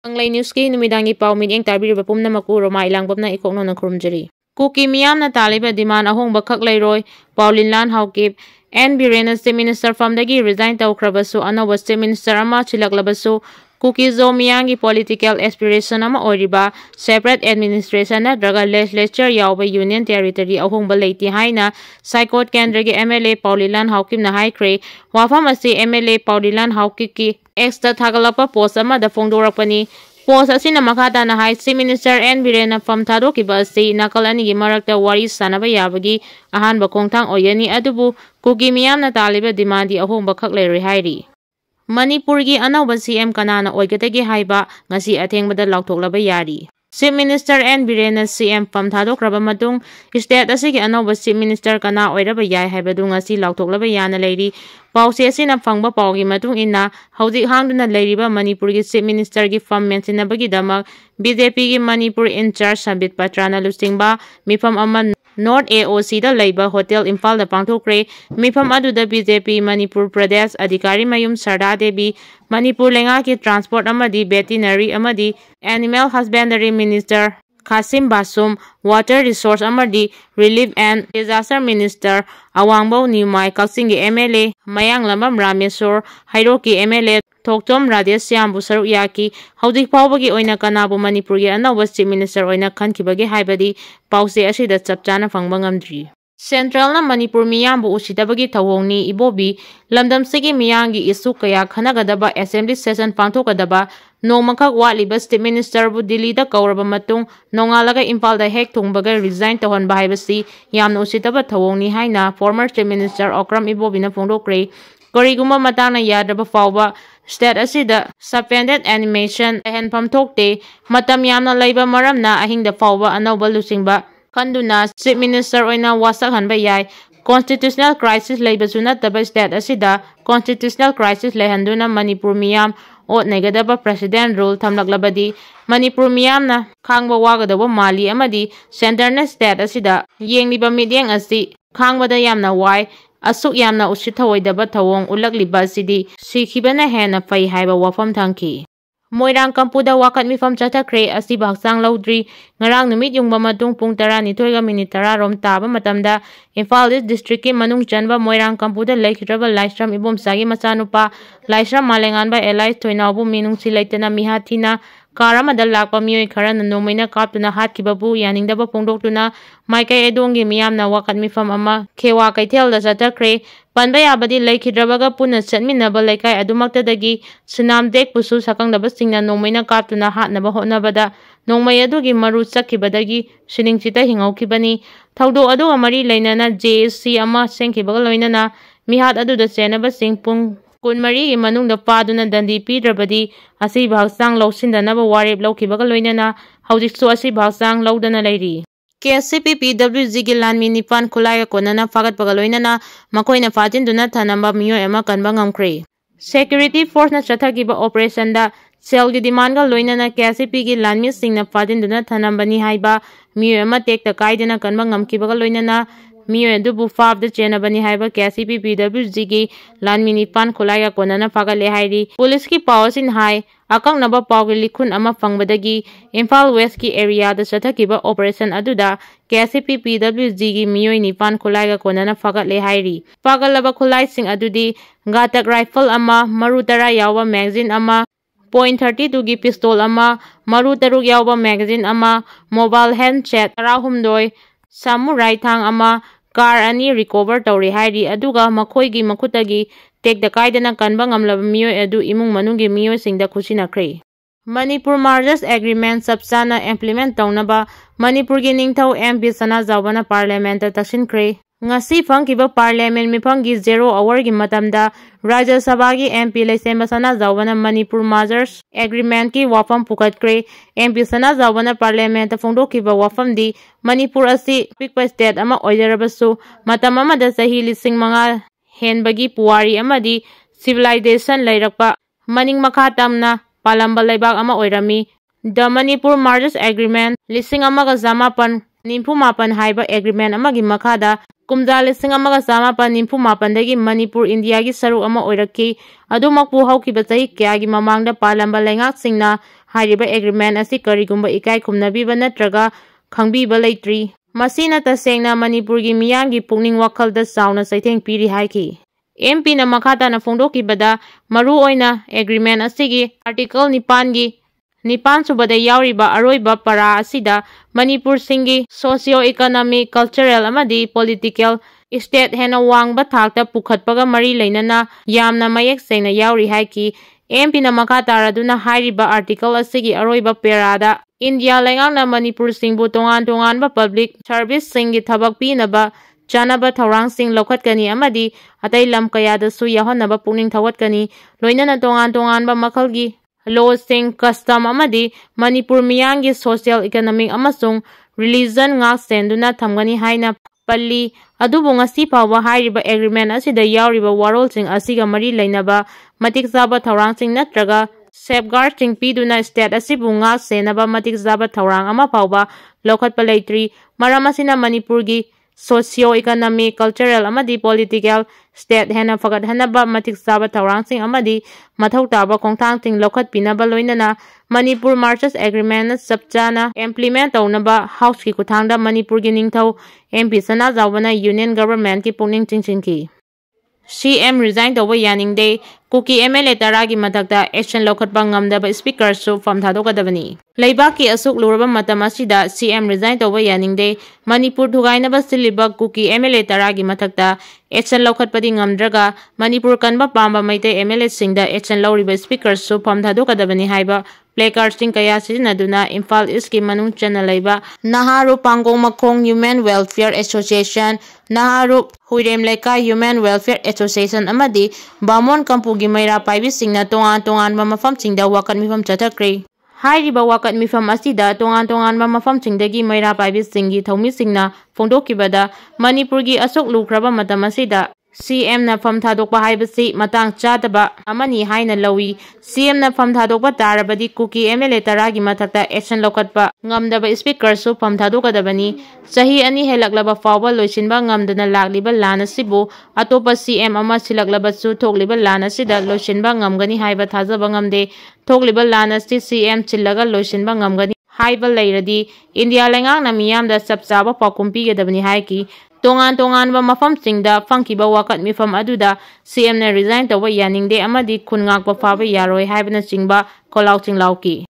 Anglai News ki numidangi pau minyeng tabiriba pumnamaku Roma ilangbamna ikokno na kurumjari. Kuki miyamna taliba demand ahongba khak leiroi Paulin Lan Haukip and Birena State Minister famdagi resign tawkhrabasu Anouba State Minister ama chilaklabasu Kuki zo miyangi political aspiration ama oiriba separate administration na draga legislature yawba union territory ahongba leiti haina Saikot Kendragi MLA Paulin Lan Haukip na HAIKHRE wafam asi MLA Paulin Lan Haukip ki extra thagalapa post ama da phongdorakpani post asina makata na hai Chief Minister N Birena PHAM THADOKKIBA asi nakal ani gi marakta wari sanaba yabagi ahanba khongthang oyani adubu kuki miyamna taliba demandi ahongba khak leiri hairi. Manipur gi Anouba CM kanana oigatagi haiba ngasi Athengbada Laothokpa yari. Chief Minister N Birena CM PHAM THADOKKRABA matung state asigi Anouba Chief Minister kana oiraba yai haibadu ngasi Laothokpa yana leiri. Pause asina phangba paugi matung inna haudik hangduna leiriba Manipur gi Chief Minister gi PHAM mentionabagi damak BJP gi Manipur in charge Sabit Patrana lusingba mifam ama North AOC da leiba Hotel Imphal da pangthokre mifam aduda BJP Manipur Pradesh Adhikari Mayum Sarda Devi Manipur lenga ki transport amadi veterinary amadi animal husbandry minister Kasim Basum water resource amadi relief and disaster minister Awangbo Nimai Kaksingi MLA Mayang Lamam Ramesor Hairoki MLA Thoktom Radesh Yambu Saruk Yaki haudik paubagi oina kanabu Manipur gi Anouba Chief Minister oina khankibagi haibadi pause asida chapchana phangba ngamdri. Central na Manipur miyambu usitabagi thawongni ibobi lamdam sigi miyangi isu kaya khanagadaba assembly session pangthokadaba nongmakhak watliba State Minister bu Delhi da kauraba matung nongalaga Imphal da hek thungbaga resign tawhanba haibasi yamna usitaba thawongni haina former State Minister Okram Ibobina phongdokre karigumba matangna yadraba fawba state asida suspended animation henpham thokte matam yamna leiba maramna ahingda fawba Anouba lusingba kanduna Chief Minister oina wasak hanba yai constitutional crisis leibasu nataba state asida constitutional crisis lehanduna Manipur miyam ot negadaba president rule thamlaklabadi Manipur miyamna khangba wagadaba mali amadi center na state asida yengliba midyeng asi khangbada yamna wai asuk yamna usithawoidaba thawong ulagliba asidi sikhibana hena fai haiba wafam thangki. Moirang Kampuda wakat mifam chathakre asi baksang laudri ngarang numit yungba matung pung 12:10 rom taba matamda Imphal district ki manung chanba Moirang Kampuda laikhraba Laisram Ibomsagi machanupa Laisram Malenganba Elai Thoinaubu minung silaitana mihathina karamada lakpa mioi kharana nomaina kaptuna hatkibabu yaningdaba phongdoktuna maikai edongi miyamna wakat mifam ama khewa kaithelda chathakre panba yabadi laikhidrabaga puna chatminaba laikai adumaktadagi sunamdek pusu sakangdaba singna nomaina kaptuna hatnaba hotnabada nongmai adugi maru chakkibadagi siningchita hingaukibani thawdok aduga mari leinana JSC ama sengkibaga loinana mihat aduda chenaba singpung kunmari gi manungda paduna dandi pidrabadi asi bhagsang lawsindanaba warep lawkibaga loinana haujiksu asi bhagsang lawdana leiri. KCP PWG gi lanmi nipan khulaiga konana fagatpaga loinana makoina fajinduna thanamba miyoi ama kanba ngamkhre. Security force na chathagiba operation da cell gi demand ga loinana KCP gi lanmi singna fajinduna thanambani haiba miyoi ama tekta kaidana kanba ngamkibaga loinana miyoi adubu fabda chenabani haiba KCP PWG gi lanmi nipan khulaiga konana fagale hairi. Police ki powersin hai akang naba pawgi likhun ama fangbadagi Imphal West ki area da chathakiba operation aduda KCP PWG gi miyoi nipan khulaiga konana fagatle hairi. Pagalaba khulai sing adudi gatak rifle ama maru tara yawa magazine ama .32 gi pistol ama maru taruk yawa magazine ama mobile handset tarahumdoi samurai thang ama car ani recover tawri hairi aduga makhoi gi makhutagi tekda kaidana kanba ngamlaba miyoi adu imung manunggi miyoi singda khusinakre. Manipur Marriage Agreement sabsana implement tawnaba Manipur gi ningthau MP Sana Zawbana parliament ta taksinkre. Ngasi phangkiba parliament miphangi 0 hour gi matamda Rajya Sabha gi MP Leisemba Sana Zawbana Manipur Marriage Agreement ki wafam pukatkre. MP Sana Zawbana parliament ta phongdokkiba wafam di Manipur asi pikpa state ama oidarabasu matam amada sahi 5,000 henbagi puwari amadi civilization leirakpa maning makha tamna palamba leibak ama oirami. The Manipur Marriage Agreement 1998 haiba agreement amagi makhada kumja 1998 dagi Manipur India gi saruk ama oiraki adumakpu haukiba chahi kyagi mamangda palamba leingak singna हाइरिबा agreement असी करिगुम्बा इकाई खुमनबीबा नत्रगा खंगबीबा लेट्री मसीना तसेंगना मणिपुर की मियांगी पुकनिंग वखलदा चावना सैथेंग पीरी हाइखी MP na मखाताना फोंदोखिबदा मरु ओइना agreement असिगी article 9 गी 9 सुबदा यावरिबा अरोइबा पारा असिदा मणिपुर सिंगी सोशियो इकोनॉमिक कल्चरल अमदी पॉलिटिकल स्टेट हेना वांगबा थाकता पुखतपगा मरी लेनना यामना मयेक सेंगना यावरि हाइकी MP na मखातारादुना हाइरिबा आर्टिकल असिगी अरोइबा पेरादा इंडिया लेंगांगना मणिपुर सिंगबु तोंगान तोंगानबा पब्लिक सर्विस सिंगी थबक पीनबा चानबा थौरांग सिंग लौखटकनी अमदी अतै लम कयादसु याहनबा पुनिंग थवटकनी लोइनना तोंगान तोंगानबा मखलगी लो सिंग कस्टम अमदी मणिपुर मियांगी सोशल इकोनॉमिक अमसुंग रिलीजन ngak सेंदुना थमगनी हाइना पल्ली अदुबु ngasi फावबा हाइरिबा एग्रीमेंट असिदा यावरिबा वारोल सिंग असिगा मरी लेनबा मतिक जाबा थौरांग सिंग नत्रगा सेफगार्ड सिंग पीदुना स्टेट असिबु ngak सेनबा मतिक जाबा थौरांग अमा फावबा लौखटपा लेट्री मरम असिना मणिपुरगी सोशियो इकोनॉमिक कल्चरल अमदी पॉलिटिकल स्टेट हेना फगत हनबा मतिक जाबा थौरांग सिंग अमदी मथौ ताबा खोंथांग सिंग लौखट पिनबा लोइनना मणिपुर मार्चेस एग्रीमेंट सबचाना इम्प्लीमेंट तौनबा हाउस की खुथांगदा मणिपुर की निंगथौ MP सना जावबना यूनियन गवर्नमेंट की पुनिंग चिंचिंकी CM resign tawba yaningde KUKI MLA taragi mathakta action LOUKHATPA ngamdaba speaker su PHAM THADOKKADABNI leibaki asuk luraba matam asida CM resign tawba yaningde Manipur thugainaba siliba KUKI MLA taragi mathakta action LOUKHATPA di ngamdraga Manipur kanba pamba maite MLA singda action lauriba speaker su PHAM THADOKKADABNI haiba placard sing kaya sizinaduna Imphal East ki manung chana laiba Naharu Pangong Makhong Human Welfare Association Naharu Huirem Leka Human Welfare Association amadi Bamon Kampugi Maira Paibi Singna tongan ba mafam singda wakat mifam chathakre hairiba wakat mifam asida tongan ba mafam singdagi Maira Paibi singi thomi singna phongdokibada Manipurgi asok lukraba matam asida CM na PHAM THADOKPA haibasi matang chadaba amani haina lawi CM na PHAM THADOKPA tarabadi KUKI MLA taragi mathakta action LOUKHATPA ngamdaba speaker su PHAM THADOKKADABNI sahi ani helaklaba fawba loisinba ngamdana lagliba lana sibu atopa CM ama silaklaba su thokliba lana sida loisinba ngamgani haiba thajaba ngamde thokliba lana si CM chillaga loisinba ngamgani haiba leiradi India lengang na miyamda sapchaba pakumpi gedabni haiki tongan ba mafam singda fangkiba wakat mifam aduda CM na resign tawba yaningde amadi khungak ba faba yaroi haibna singba kolau singlauki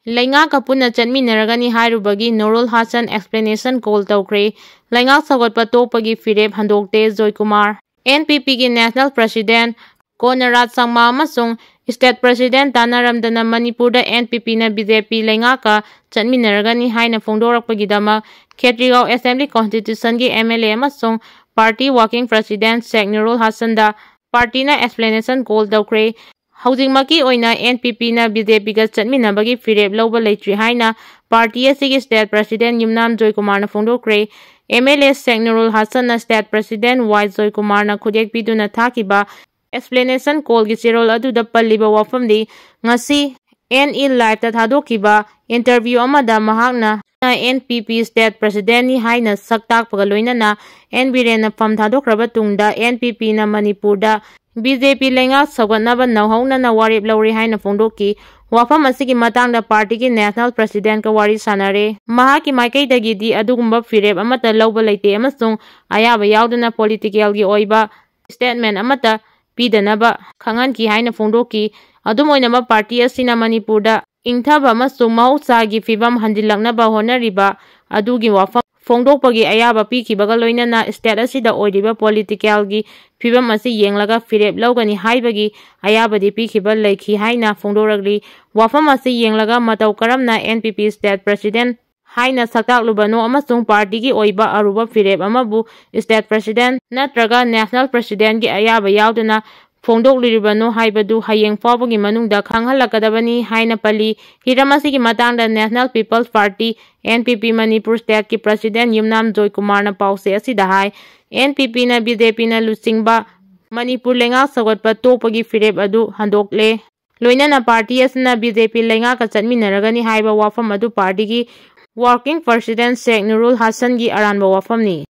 lainga kapuna chanminaragani hairubagi Nurul Hasan explanation call tawkre lainga sagotpa topagi fireb handokte Joy Kumar NPP ki national president Konarat Sangma amasung state president tanaramdana Manipurda NPP na BJP lainga ka chanminaragani haina phongdorakpagidama Khetrigao Assembly Constitution ki MLA amasung party working president Sheikh Nurul Hasan da party na explanation call tawkre Haujingmaki oina NPP na BJP ga chanminabagi fireb lawba leitri haina party asigi state president Yumnam Joy Kumar na phongdokre MLA Sheikh Nurul Hasan na state president Y Joy Kumar na khudek piduna thakiba explanation call gi chirol aduda palliba wafamdi ngasi NE live ta thadokiba interview amada mahakna NPP state president ni haina saktak pagaloina NBR na PHAM thadokraba tungda NPP na Manipurda BJP lenga saganaba nauhauna na warip lauri haina phongdoki wafam asigi matangda party ki national president ka wari sanare mahaki maikai dagi di adugumba fireb amata lawba leite amasung ayaba yauduna political gi oiba statement amata pidanaba khangan ki haina phongdoki adumoinama party asina Manipurda ingthaba amasung mahusagi fibam handilaknaba honariba adugi wafam phongdokpagi ayaba pikibaga loinana state asida oiriba political gi fibam asi yenglaga fireb lawgani haibagi ayabadi pikiba leikhi haina phongdoragli wafam asi yenglaga matau karamna NPP state president haina saktaklubano amasung party gi oiba aruba fireb amabu state president natraga national president gi ayaba yauduna phongdokliribano haibadu hayeng fawbagi manungda khanghalakadabani haina pali hiramasi gi matangda National People's Party NPP Manipur state ki president Yumnam Joy Kumar na pause asida hai NPP na BJP na lusingba Manipur lenga sagotpa topagi fireb adu handokle loinana party asna BJP lenga ka chanminaragani haiba wafam adu party gi working president Sheikh Nurul Hasan gi aranba wafamni